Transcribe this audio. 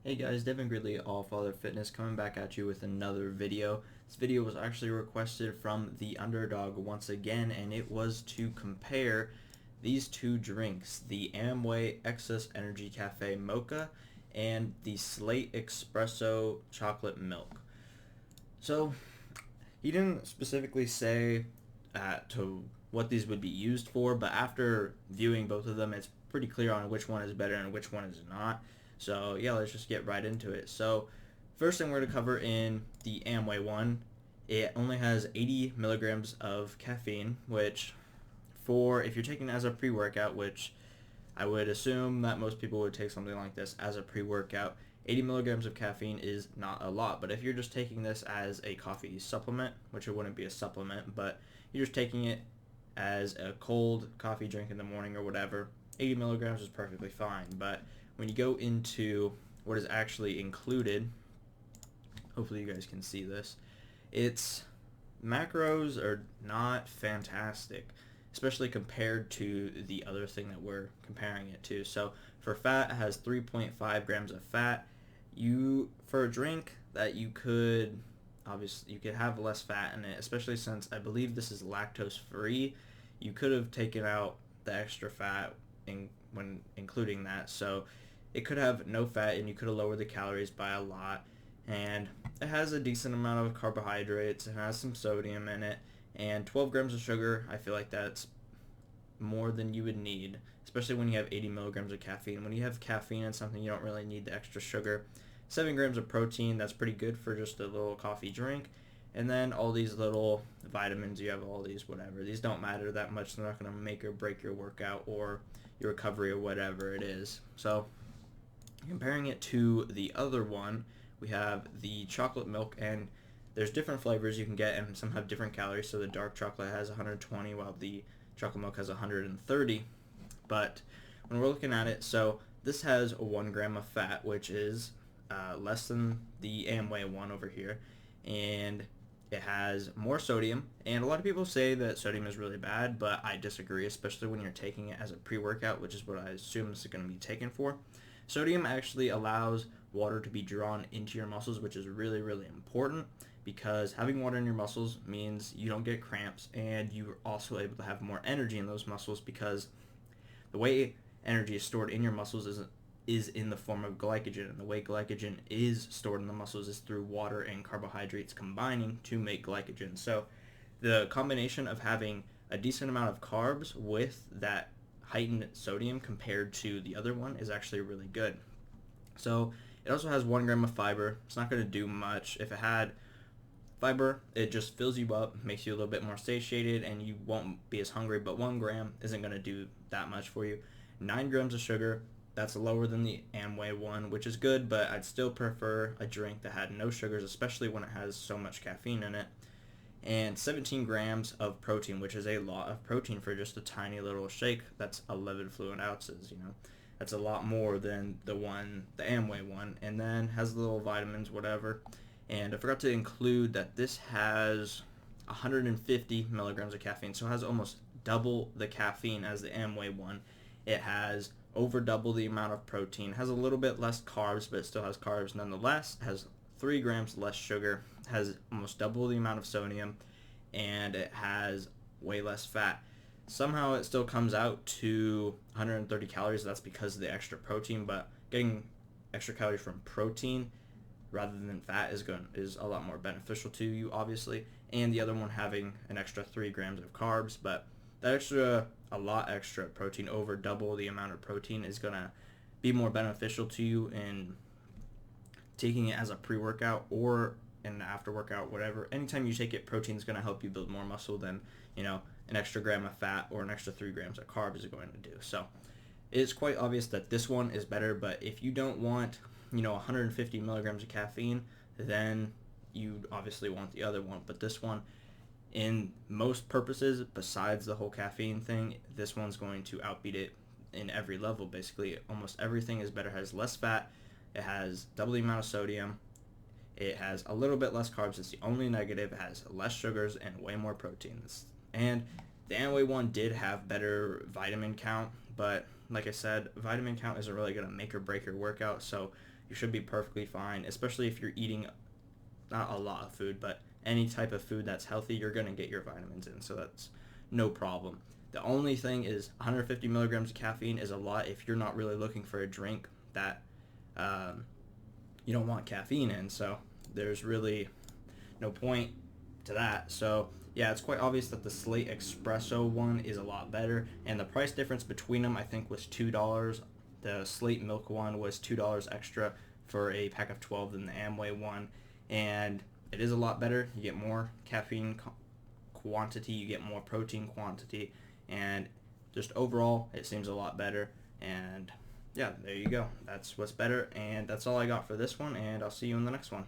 Hey guys, Devin Gridley, All Father Fitness, coming back at you with another video. This video was actually requested from the underdog once again, and it was to compare these two drinks, the Amway Excess Energy Cafe Mocha and the Slate Espresso Chocolate Milk. So, he didn't specifically say to what these would be used for, but after viewing both of them, it's pretty clear on which one is better and which one is not. So yeah, let's just get right into it. So first thing we're going to cover in the Amway one, it only has 80 milligrams of caffeine, which for if you're taking it as a pre-workout, which I would assume that most people would take something like this as a pre-workout, 80 milligrams of caffeine is not a lot. But if you're just taking this as a coffee supplement, which it wouldn't be a supplement, but you're just taking it as a cold coffee drink in the morning or whatever, 80 milligrams is perfectly fine. But when you go into what is actually included, hopefully you guys can see this, its macros are not fantastic, especially compared to the other thing that we're comparing it to. So for fat, it has 3.5 grams of fat. For a drink that you could, obviously you could have less fat in it, especially since I believe this is lactose free. You could have taken out the extra fat when including that, so it could have no fat and you could have lowered the calories by a lot. And it has a decent amount of carbohydrates, it has some sodium in it, and 12 grams of sugar. I feel like that's more than you would need, especially when you have 80 milligrams of caffeine. When you have caffeine in something, you don't really need the extra sugar. 7 grams of protein, that's pretty good for just a little coffee drink. And then all these little vitamins, you have all these whatever. These don't matter that much. They're not going to make or break your workout or your recovery or whatever it is. So comparing it to the other one, we have the chocolate milk, and there's different flavors you can get, and some have different calories. So the dark chocolate has 120, while the chocolate milk has 130. But when we're looking at it, so this has 1 gram of fat, which is less than the Amway one over here, and it has more sodium. And a lot of people say that sodium is really bad, but I disagree, especially when you're taking it as a pre-workout, which is what I assume this is going to be taken for. Sodium actually allows water to be drawn into your muscles, which is really, really important, because having water in your muscles means you don't get cramps, and you're also able to have more energy in those muscles, because the way energy is stored in your muscles is in the form of glycogen, and the way glycogen is stored in the muscles is through water and carbohydrates combining to make glycogen. So the combination of having a decent amount of carbs with that heightened sodium compared to the other one is actually really good. So it also has 1 gram of fiber. It's not going to do much. If it had fiber, it just fills you up, makes you a little bit more satiated, and you won't be as hungry, but 1 gram isn't going to do that much for you. 9 grams of sugar, that's lower than the Amway one, which is good, but I'd still prefer a drink that had no sugars, especially when it has so much caffeine in it. And 17 grams of protein, which is a lot of protein for just a tiny little shake. That's 11 fluid ounces, That's a lot more than the Amway one. And then has little vitamins, whatever. And I forgot to include that this has 150 milligrams of caffeine, so it has almost double the caffeine as the Amway one. It has over double the amount of protein, has a little bit less carbs, but it still has carbs nonetheless, has 3 grams less sugar, has almost double the amount of sodium, and it has way less fat. Somehow it still comes out to 130 calories. That's because of the extra protein, but getting extra calories from protein rather than fat is a lot more beneficial to you, obviously. And the other one having an extra 3 grams of carbs, but that a lot extra protein, over double the amount of protein, is going to be more beneficial to you in taking it as a pre-workout or an after-workout, whatever. Anytime you take it, protein is going to help you build more muscle than, an extra gram of fat or an extra 3 grams of carbs is going to do. So it's quite obvious that this one is better, but if you don't want, 150 milligrams of caffeine, then you obviously want the other one. But this one, in most purposes, besides the whole caffeine thing, this one's going to outbeat it in every level. Basically, almost everything is better. It has less fat, it has double the amount of sodium, it has a little bit less carbs. It's the only negative. It has less sugars and way more proteins. And the Amway one did have better vitamin count, but like I said, vitamin count isn't really going to make or break your workout. So you should be perfectly fine, especially if you're eating not a lot of food, but any type of food that's healthy, you're going to get your vitamins in, so that's no problem. The only thing is 150 milligrams of caffeine is a lot if you're not really looking for a drink that you don't want caffeine in, so there's really no point to that. So yeah, it's quite obvious that the Slate Espresso one is a lot better, and the price difference between them I think was $2. The Slate milk one was $2 extra for a pack of 12 than the Amway one, and it is a lot better. You get more caffeine quantity, you get more protein quantity, and just overall it seems a lot better. And yeah, there you go. That's what's better, and that's all I got for this one, and I'll see you in the next one.